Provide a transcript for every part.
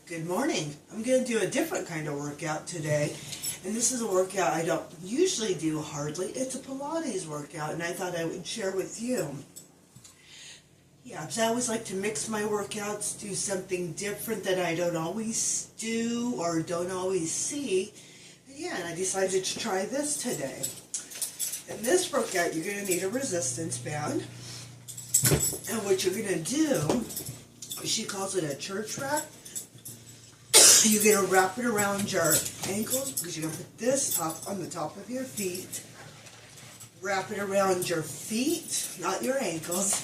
Good morning. I'm going to do a different kind of workout today. And this is a workout I don't usually do hardly. It's a Pilates workout, and I thought I would share with you. Yeah, because I always like to mix my workouts, do something different that I don't always do or don't always see. Yeah, and I decided to try this today. In this workout, you're going to need a resistance band. And what you're going to do, she calls it a church wrap. You're going to wrap it around your ankles because you're going to put this top on the top of your feet. Wrap it around your feet, not your ankles,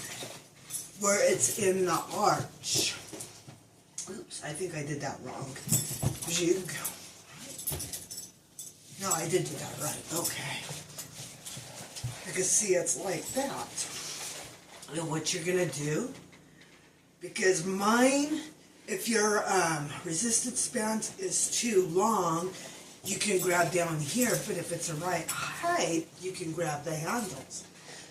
where it's in the arch. Oops, I think I did that wrong. No, I did do that right. Okay. You can see it's like that. And what you're going to do, because mine, if your resistance band is too long, you can grab down here, but if it's the right height, you can grab the handles.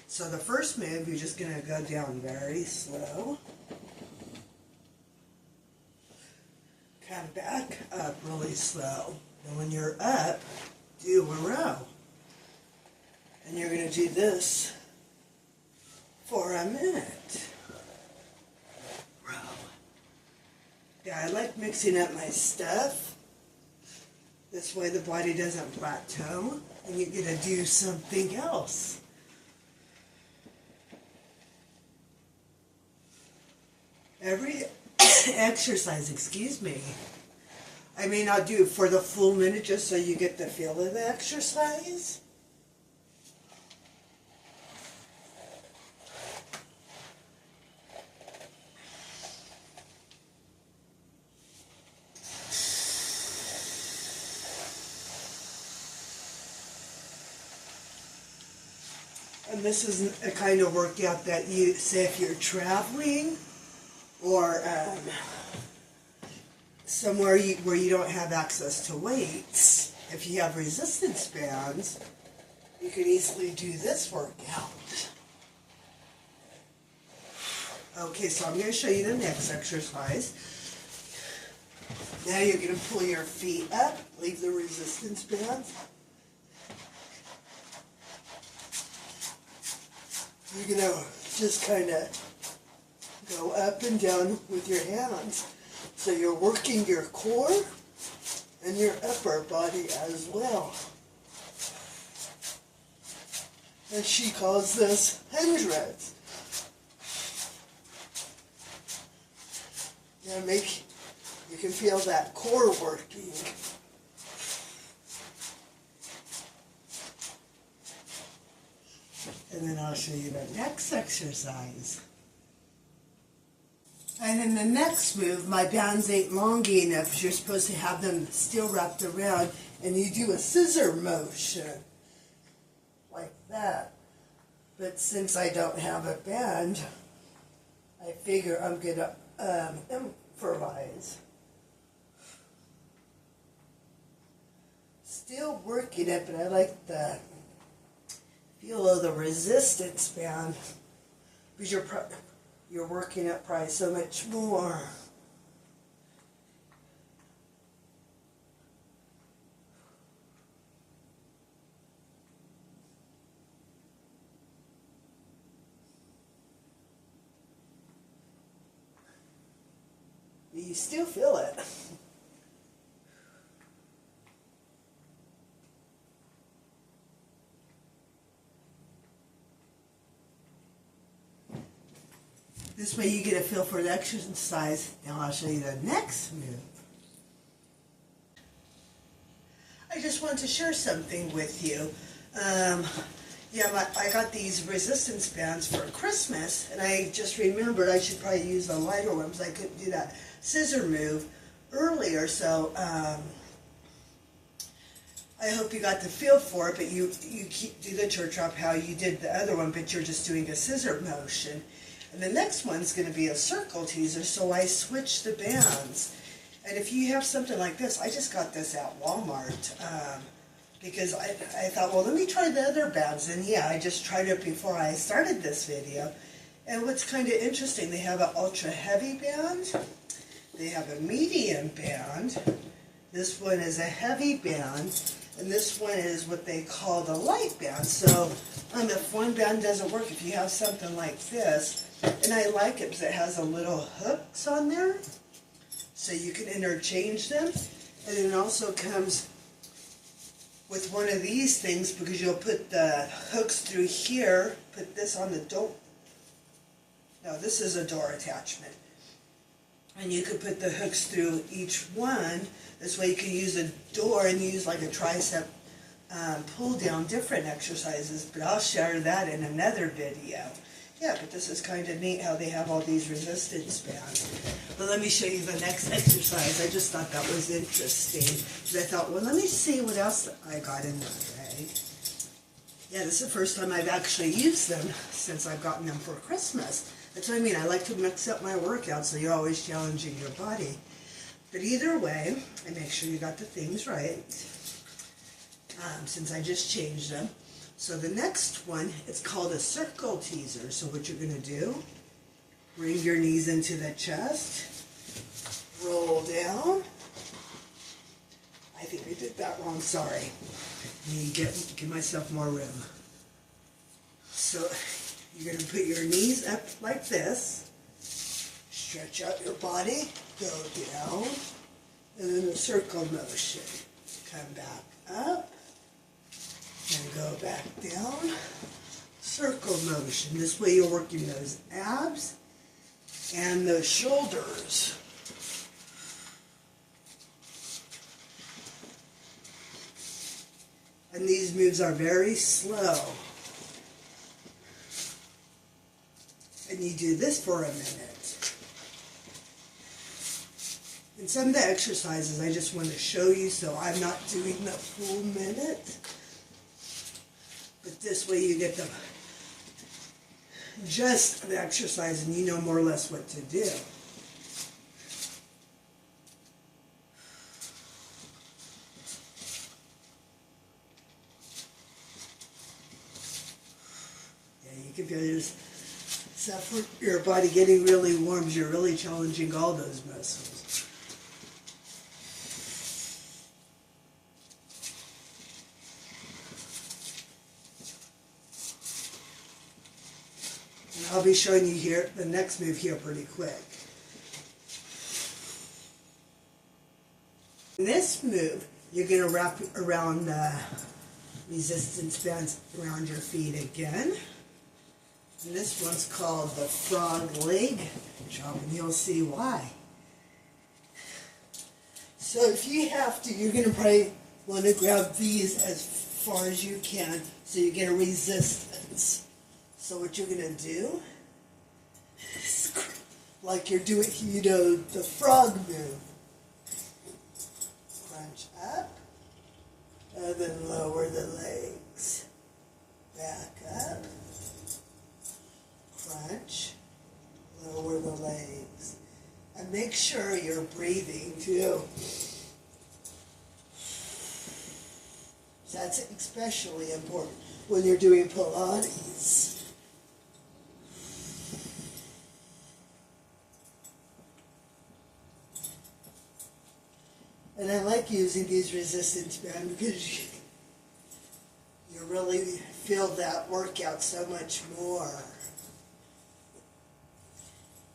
So the first move, you're just going to go down very slow. Come back up really slow. And when you're up, do a row. And you're going to do this for a minute. Row. Yeah, I like mixing up my stuff. This way the body doesn't plateau and you get to do something else. Every exercise, excuse me, I may not do it for the full minute just so you get the feel of the exercise. And this is a kind of workout that you, say if you're traveling or somewhere where you don't have access to weights, if you have resistance bands, you can easily do this workout. Okay, so I'm going to show you the next exercise. Now you're going to pull your feet up, leave the resistance bands. You're going to just kind of go up and down with your hands. So you're working your core and your upper body as well. And she calls this hundreds. You can feel that core working. And then I'll show you the next exercise. And in the next move, my bands ain't long enough because you're supposed to have them still wrapped around, and you do a scissor motion like that. But since I don't have a band, I figure I'm going to improvise. Still working it, but I like the feel of the resistance band because you're working it probably so much more. You still feel it. This way you get a feel for the exercise. Now I'll show you the next move. I just want to share something with you. I got these resistance bands for Christmas, and I just remembered I should probably use the lighter ones. I couldn't do that scissor move earlier, so I hope you got the feel for it, but you do the church wrap how you did the other one, but you're just doing a scissor motion. And the next one's going to be a circle teaser, so I switched the bands. And if you have something like this, I just got this at Walmart because I thought, well, let me try the other bands. And yeah, I just tried it before I started this video. And what's kind of interesting, they have an ultra heavy band. They have a medium band. This one is a heavy band. And this one is what they call the light band. So if one band doesn't work, if you have something like this, and I like it because it has a little hooks on there, so you can interchange them. And it also comes with one of these things because you'll put the hooks through here, put this on the door. No, this is a door attachment. And you could put the hooks through each one. This way you can use a door and use like a tricep pull down, different exercises, but I'll share that in another video. Yeah, but this is kind of neat how they have all these resistance bands. But let me show you the next exercise. I just thought that was interesting. Because I thought, well, let me see what else I got in that bag. Yeah, this is the first time I've actually used them since I've gotten them for Christmas. That's what I mean. I like to mix up my workouts so you're always challenging your body. But either way, and make sure you got the things right, since I just changed them. So the next one, it's called a circle teaser. So what you're going to do, bring your knees into the chest, roll down. I think I did that wrong, sorry. I need to give myself more room. So you're going to put your knees up like this, stretch out your body, go down, and then a circle motion. Come back up, and go back down, circle motion. This way you're working those abs and those shoulders. And these moves are very slow. And you do this for a minute. And some of the exercises I just want to show you, so I'm not doing the full minute. But this way you get the gist of the exercise and you know more or less what to do. Yeah, you can feel your body getting really warm as you're really challenging all those muscles. And I'll be showing you here the next move here pretty quick. In this move, you're going to wrap around the resistance bands around your feet again. And this one's called the frog leg drop, and you'll see why. So if you have to, you're going to probably want to grab these as far as you can so you get a resistance. So what you're going to do is, like you're doing, the frog move. Crunch up, and then lower the legs. Back up. Crunch, lower the legs, and make sure you're breathing too. That's especially important when you're doing Pilates. And I like using these resistance bands because you really feel that workout so much more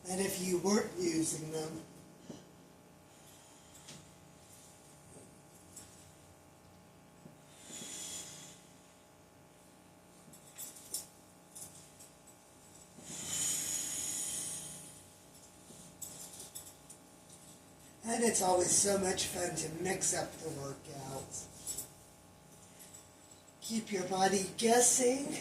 than if you weren't using them. And it's always so much fun to mix up the workouts. Keep your body guessing.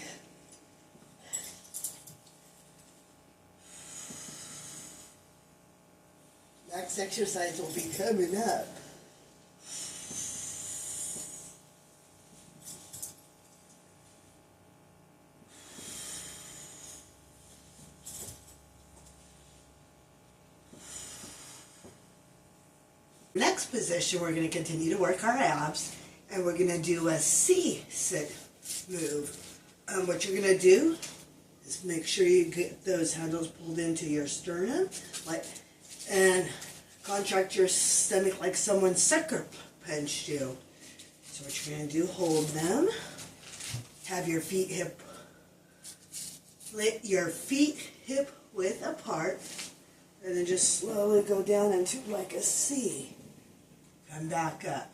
Next exercise will be coming up. Next position, we're going to continue to work our abs, and we're going to do a C-sit move. What you're going to do is make sure you get those handles pulled into your sternum, and contract your stomach like someone sucker punched you. So what you're going to do, hold them, have your feet hip width apart, and then just slowly go down into like a C. Come back up.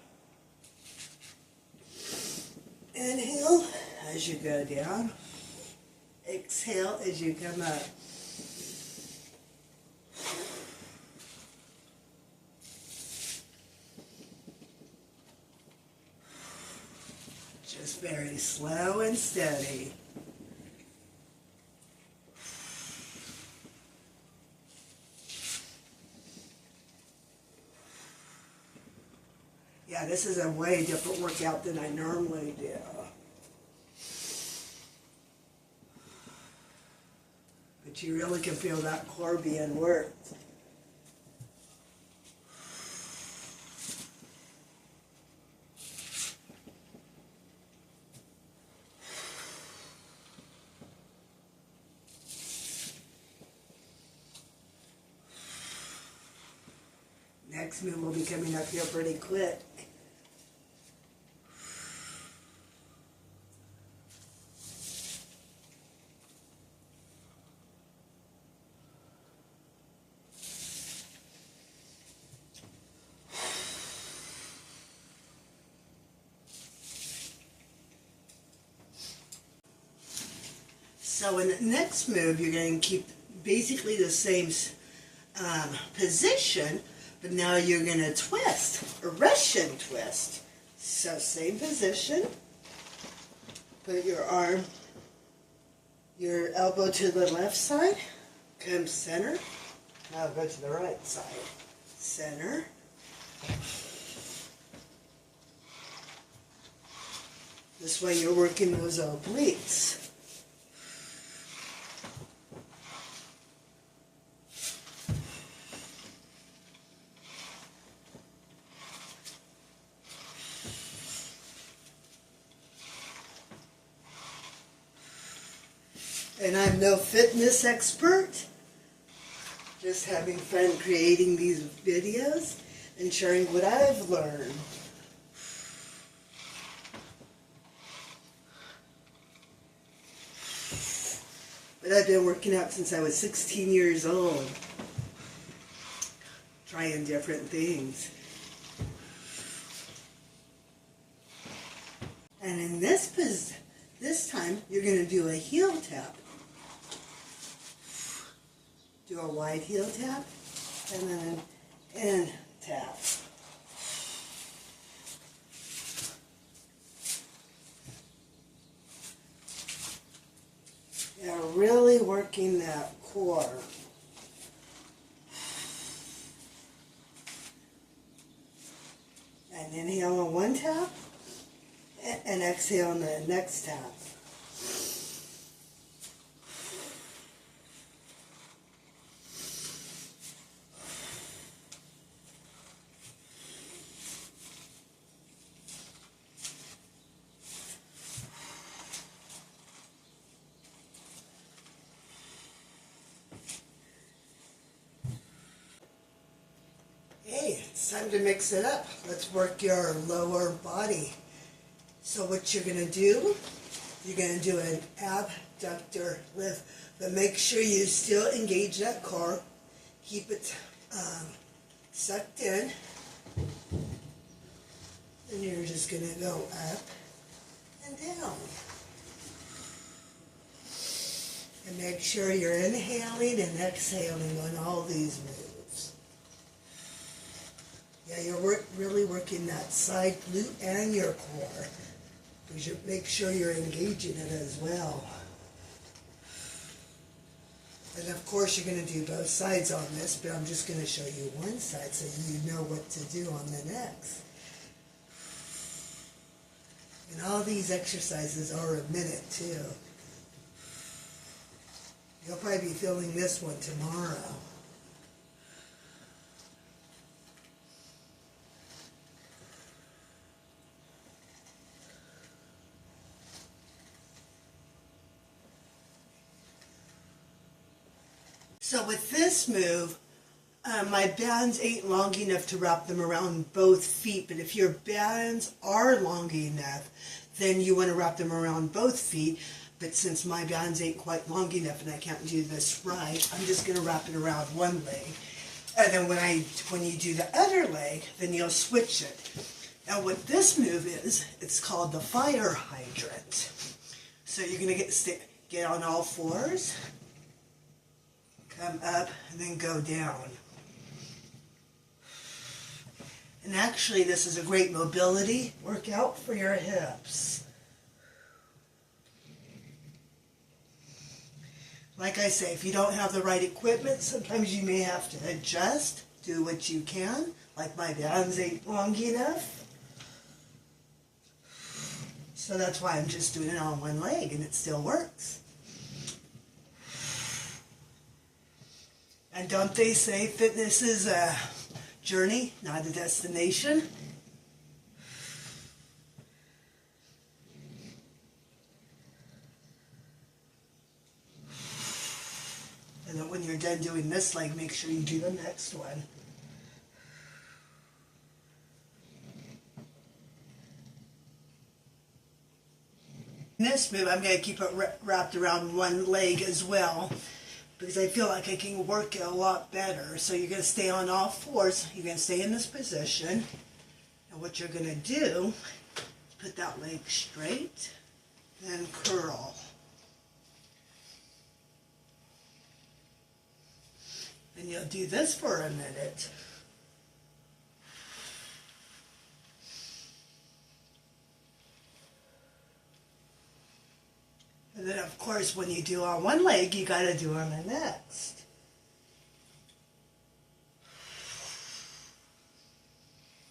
Inhale as you go down. Exhale as you come up. Just very slow and steady. Yeah, this is a way different workout than I normally do. But you really can feel that core being worked. Next move will be coming up here pretty quick. So in the next move, you're going to keep basically the same position, but now you're going to twist, a Russian twist. So same position, put your elbow to the left side, come center, now go to the right side, center, this way you're working those obliques. And I'm no fitness expert, just having fun creating these videos and sharing what I've learned. But I've been working out since I was 16 years old, trying different things. And in this time, you're going to do a heel tap. Do a wide heel tap, and then an end tap. Yeah, really working that core. And inhale on one tap, and exhale on the next tap. Hey, it's time to mix it up. Let's work your lower body. So what you're going to do, you're going to do an abductor lift, but make sure you still engage that core. Keep it sucked in. And you're just going to go up and down. And make sure you're inhaling and exhaling on all these moves. Yeah, you're really working that side glute and your core. Because you make sure you're engaging it as well. And of course you're going to do both sides on this, but I'm just going to show you one side so you know what to do on the next. And all these exercises are a minute too. You'll probably be feeling this one tomorrow. So with this move, My bands ain't long enough to wrap them around both feet, but if your bands are long enough, then you want to wrap them around both feet. But since my bands ain't quite long enough and I can't do this right, I'm just going to wrap it around one leg. And then when you do the other leg, then you'll switch it. Now what this move is, it's called the fire hydrant. So you're going to get on all fours, come up, and then go down. And actually, this is a great mobility workout for your hips. Like I say, if you don't have the right equipment, sometimes you may have to adjust, do what you can, like my bands ain't long enough. So that's why I'm just doing it on one leg, and it still works. And don't they say fitness is a journey, not a destination? And then when you're done doing this leg, make sure you do the next one. In this move, I'm going to keep it wrapped around one leg as well, because I feel like I can work it a lot better. So you're going to stay on all fours. You're going to stay in this position. And what you're going to do is put that leg straight, then curl. And you'll do this for a minute. And then, of course, when you do on one leg, you got to do on the next.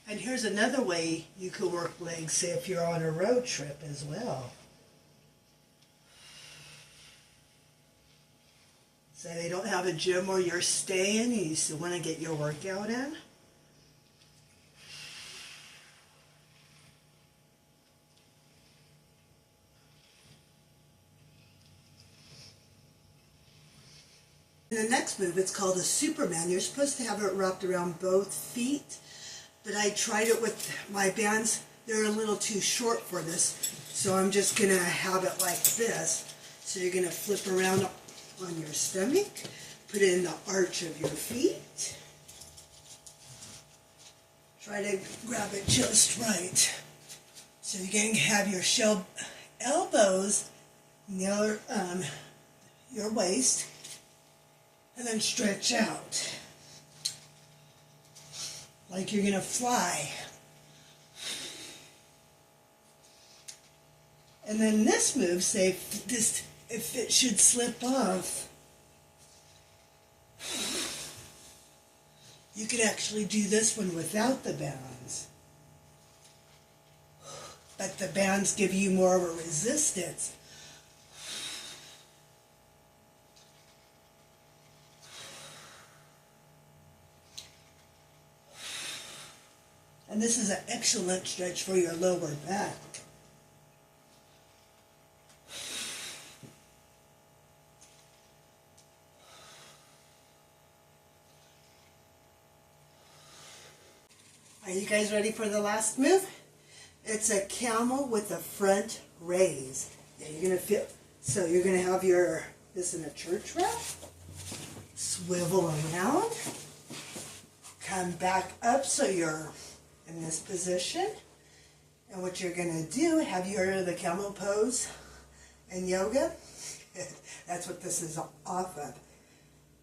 And here's another way you could work legs, say if you're on a road trip as well. Say they don't have a gym where you're staying and you still want to get your workout in. In the next move, it's called a Superman. You're supposed to have it wrapped around both feet, but I tried it with my bands. They're a little too short for this, so I'm just going to have it like this. So you're going to flip around on your stomach, put it in the arch of your feet. Try to grab it just right. So you're going to have your elbows near your waist, and then stretch out like you're going to fly. And then this move, say if it should slip off, you could actually do this one without the bands. But the bands give you more of a resistance. And this is an excellent stretch for your lower back. Are you guys ready for the last move? It's a camel with a front raise. Yeah, you're gonna feel. So you're gonna have this in a church wrap. Swivel around. Come back up so you're in this position. And what you're gonna do, have you heard of the camel pose in yoga? That's what this is off of.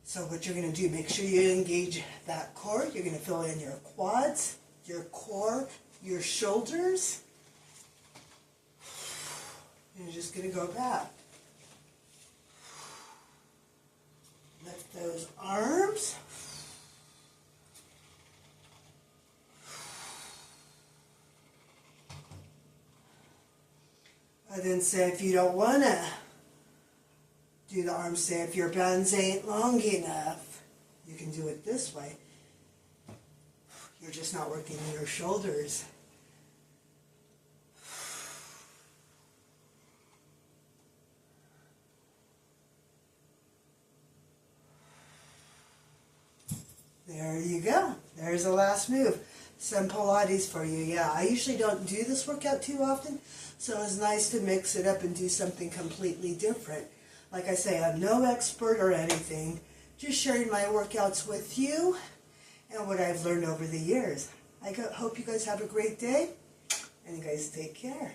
So what you're gonna do, make sure you engage that core. You're gonna feel in your quads, your core, your shoulders. And you're just going to go back. Lift those arms. And then say if you don't want to do the arms, say if your bands ain't long enough, you can do it this way. You're just not working your shoulders. There There's the last move. Some Pilates for you. Yeah, I usually don't do this workout too often, so it's nice to mix it up and do something completely different. Like I say, I'm no expert or anything, just sharing my workouts with you and what I've learned over the years. I hope you guys have a great day, and you guys take care.